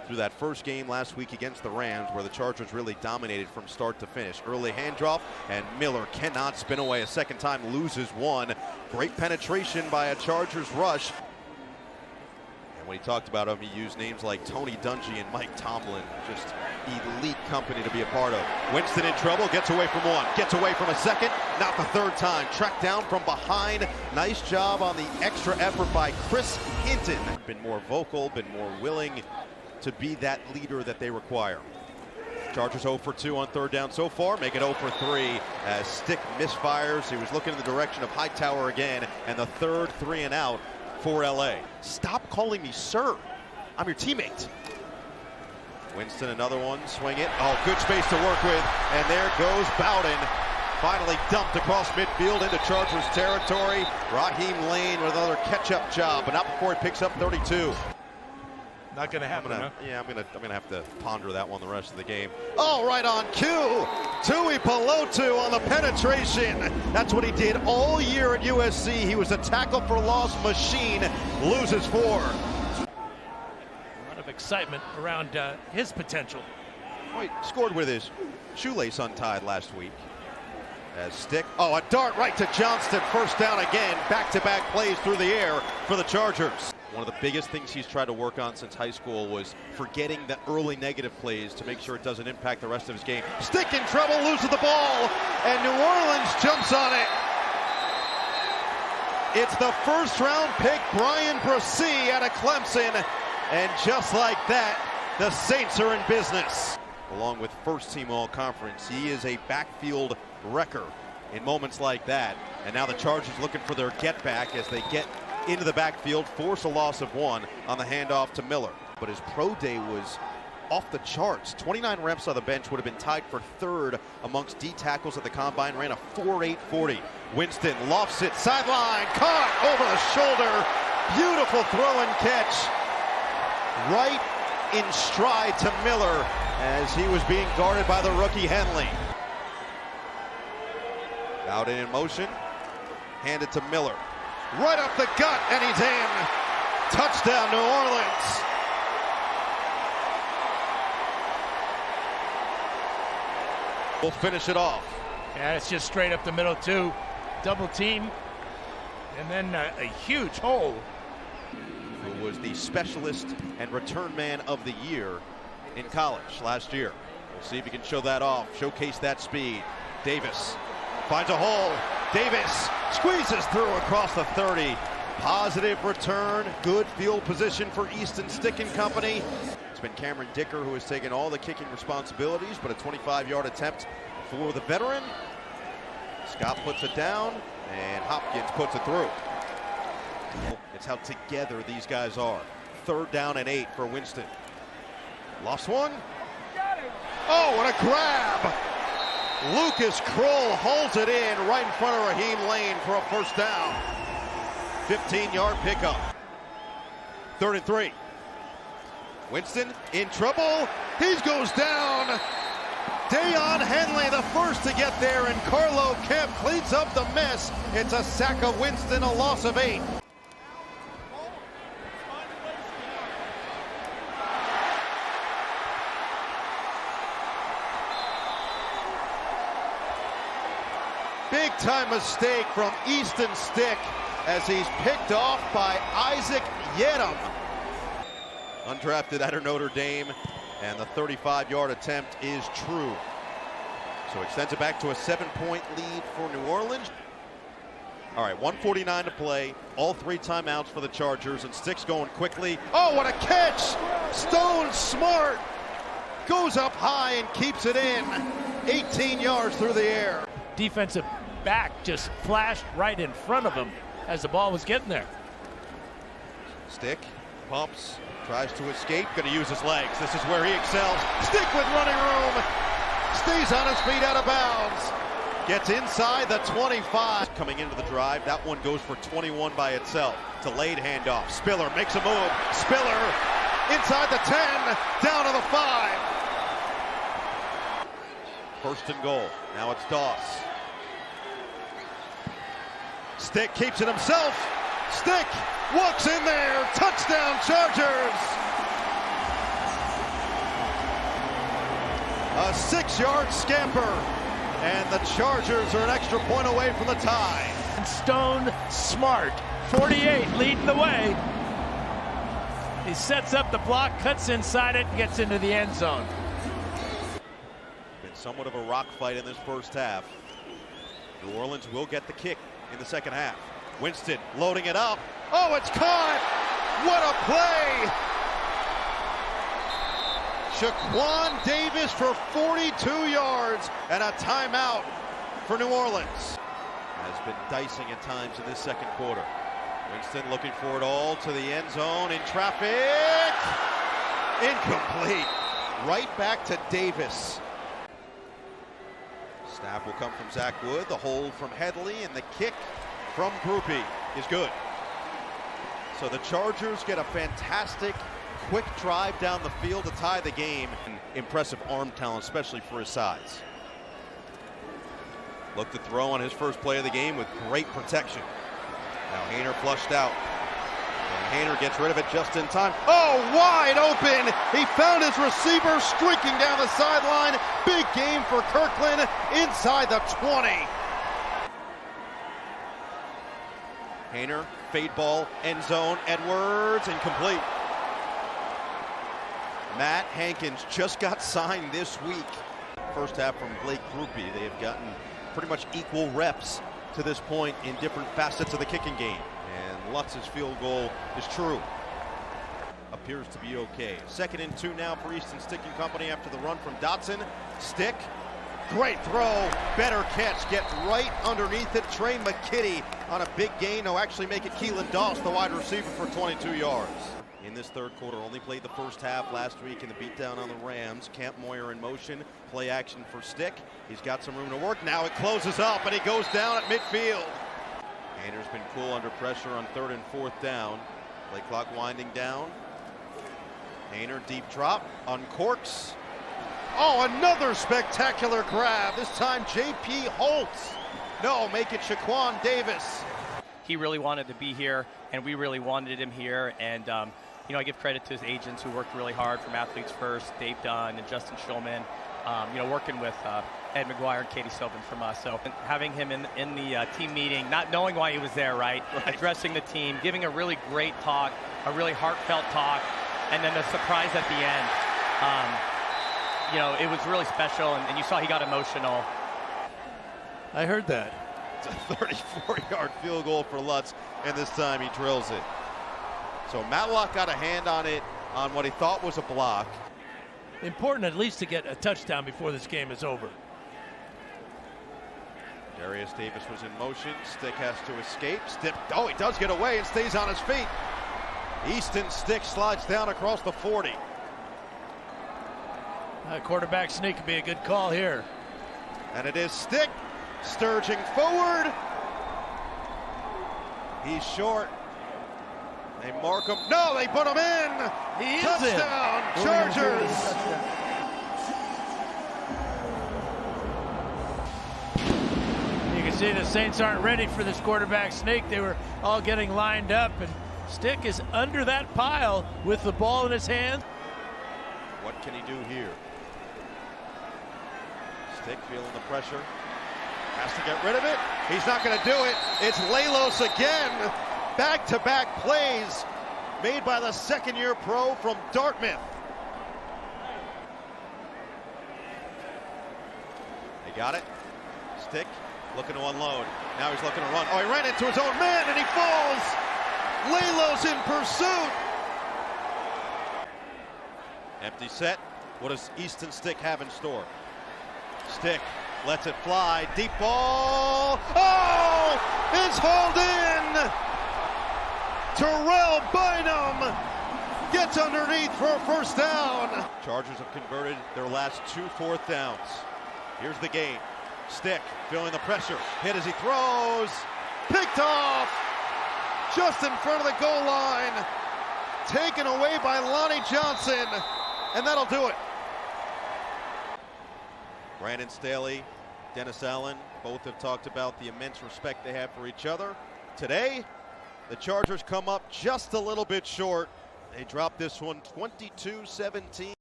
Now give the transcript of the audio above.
through that first game last week against the Rams, where the Chargers really dominated from start to finish. Early handoff, and Miller cannot spin away a second time, loses one. Great penetration by a Chargers rush. And when he talked about him, he used names like Tony Dungy and Mike Tomlin. Just elite company to be a part of. Winston in trouble, gets away from one, gets away from a second, not the third time. Tracked down from behind. Nice job on the extra effort by Chris Hinton. Been more vocal, been more willing to be that leader that they require. Chargers 0 for 2 on third down so far, make it 0 for 3 as Stick misfires. He was looking in the direction of Hightower again, and the third 3 and out for LA. Stop calling me sir. I'm your teammate. Winston, another one, swing it. Oh, good space to work with, and there goes Bowden. Finally dumped across midfield into Chargers territory. Raheem Lane with another catch-up job, but not before he picks up 32. Not going to happen, huh? Yeah, I'm gonna have to ponder that one the rest of the game. Oh, right on cue. Tui Pelotu on the penetration. That's what he did all year at USC. He was a tackle for loss machine. Loses 4. A lot of excitement around his potential. Wait, scored with his shoelace untied last week. As Stick, oh, a dart right to Johnston. First down again. Back-to-back plays through the air for the Chargers. One of the biggest things he's tried to work on since high school was forgetting the early negative plays to make sure it doesn't impact the rest of his game. Stick in trouble, loses the ball, and New Orleans jumps on it. It's the first-round pick, Brian Bresee out of Clemson, and just like that, the Saints are in business. Along with first-team All-Conference, he is a backfield wrecker in moments like that, and now the Chargers looking for their get-back as they get into the backfield, force a loss of 1 on the handoff to Miller. But his pro day was off the charts. 29 reps on the bench, would have been tied for 3rd amongst D tackles at the combine. Ran a 4.840. Winston lofts it, sideline, caught over the shoulder. Beautiful throw and catch. Right in stride to Miller as he was being guarded by the rookie Henley. Bowden in motion, handed to Miller. Right up the gut, and he's in. Touchdown, New Orleans. We'll finish it off. Yeah, it's just straight up the middle, too. Double team, and then a huge hole. Who was the specialist and return man of the year in college last year. We'll see if he can show that off, showcase that speed. Davis finds a hole. Davis squeezes through across the 30. Positive return, good field position for Easton Stick and company. It's been Cameron Dicker who has taken all the kicking responsibilities, but a 25-yard attempt for the veteran. Scott puts it down, and Hopkins puts it through. It's how together these guys are. 3rd down and 8 for Winston. Lost one. Oh, what a grab! Lucas Kroll holds it in right in front of Raheem Lane for a first down. 15-yard pickup. 3rd and 3. Winston in trouble. He goes down. Deion Henley the first to get there, and Carlo Kemp cleans up the mess. It's a sack of Winston, a loss of 8. Big time mistake from Easton Stick as he's picked off by Isaac Yedem. Undrafted out of Notre Dame, and the 35-yard attempt is true. So extends it back to a 7-point lead for New Orleans. All right, 1:49 to play. All 3 timeouts for the Chargers, and Stick's going quickly. Oh, what a catch! Stone Smart goes up high and keeps it in. 18 yards through the air. Defensive back just flashed right in front of him as the ball was getting there. Stick pumps, tries to escape, going to use his legs. This is where he excels. Stick with running room. Stays on his feet out of bounds. Gets inside the 25. Coming into the drive, that one goes for 21 by itself. Delayed handoff. Spiller makes a move. Spiller inside the 10, down to the 5. 1st and goal. Now it's Doss. Stick keeps it himself. Stick walks in there. Touchdown, Chargers. A 6-yard scamper, and the Chargers are an extra point away from the tie. Stone Smart, 48, leading the way. He sets up the block, cuts inside it, gets into the end zone. Been somewhat of a rock fight in this first half. New Orleans will get the kick in the second half. Winston loading it up. Oh, it's caught! What a play! Shaquan Davis for 42 yards and a timeout for New Orleans. Has been dicing at times in this second quarter. Winston looking for it all to the end zone in traffic. Incomplete. Right back to Davis. Snap will come from Zach Wood. The hold from Headley and the kick from Groupie is good. So the Chargers get a fantastic quick drive down the field to tie the game. Impressive arm talent, especially for his size. Looked to throw on his first play of the game with great protection. Now Haener flushed out. And Haener gets rid of it just in time. Oh, wide open! He found his receiver streaking down the sideline. Big game for Kirkland inside the 20. Haener, fade ball, end zone, Edwards, incomplete. Matt Hankins just got signed this week. First half from Blake Groupie. They have gotten pretty much equal reps to this point in different facets of the kicking game. And Lutz's field goal is true. Appears to be okay. 2nd and 2 now for Easton Stick and Company after the run from Dotson. Stick, great throw, better catch, get right underneath it. Trey McKitty on a big gain. No, actually make it Keelan Doss, the wide receiver, for 22 yards. In this third quarter, only played the first half last week in the beatdown on the Rams. Camp Moyer in motion, play action for Stick. He's got some room to work. Now it closes up and he goes down at midfield. Haener's been cool under pressure on 3rd and 4th down. Play clock winding down. Haener deep drop, uncorks. Oh, another spectacular grab. This time J.P. Holtz. No, make it Shaquan Davis. He really wanted to be here, and we really wanted him here. And you know, I give credit to his agents who worked really hard, from Athletes First, Dave Dunn and Justin Schulman, you know, working with Ed McGuire and Katie Sylvan from us. So having him in the team meeting, not knowing why he was there, right? Addressing the team, giving a really great talk, a really heartfelt talk, and then the surprise at the end. You know, it was really special, and you saw he got emotional. I heard that. It's a 34-yard field goal for Lutz, and this time he drills it. So Matlock got a hand on it on what he thought was a block. Important at least to get a touchdown before this game is over. Darius Davis was in motion. Stick has to escape. Stick, oh, he does get away and stays on his feet. Easton Stick slides down across the 40. Quarterback sneak could be a good call here. And it is Stick sturging forward. He's short. They mark him. No, they put him in. He is touchdown, Chargers. You can see the Saints aren't ready for this quarterback sneak. They were all getting lined up, and Stick is under that pile with the ball in his hand. What can he do here? Stick feeling the pressure. Has to get rid of it. He's not going to do it. It's Lelos again. Back-to-back plays made by the second-year pro from Dartmouth. They got it. Stick looking to unload. Now he's looking to run. Oh, he ran into his own man and he falls. Lelos in pursuit. Empty set. What does Easton Stick have in store? Stick lets it fly. Deep ball. Oh! It's hauled in. Terrell Bynum gets underneath for a first down. Chargers have converted their last 2 4th downs. Here's the game. Stick feeling the pressure. Hit as he throws. Picked off. Just in front of the goal line. Taken away by Lonnie Johnson. And that'll do it. Brandon Staley, Dennis Allen, both have talked about the immense respect they have for each other. Today, the Chargers come up just a little bit short. They drop this one 22-17.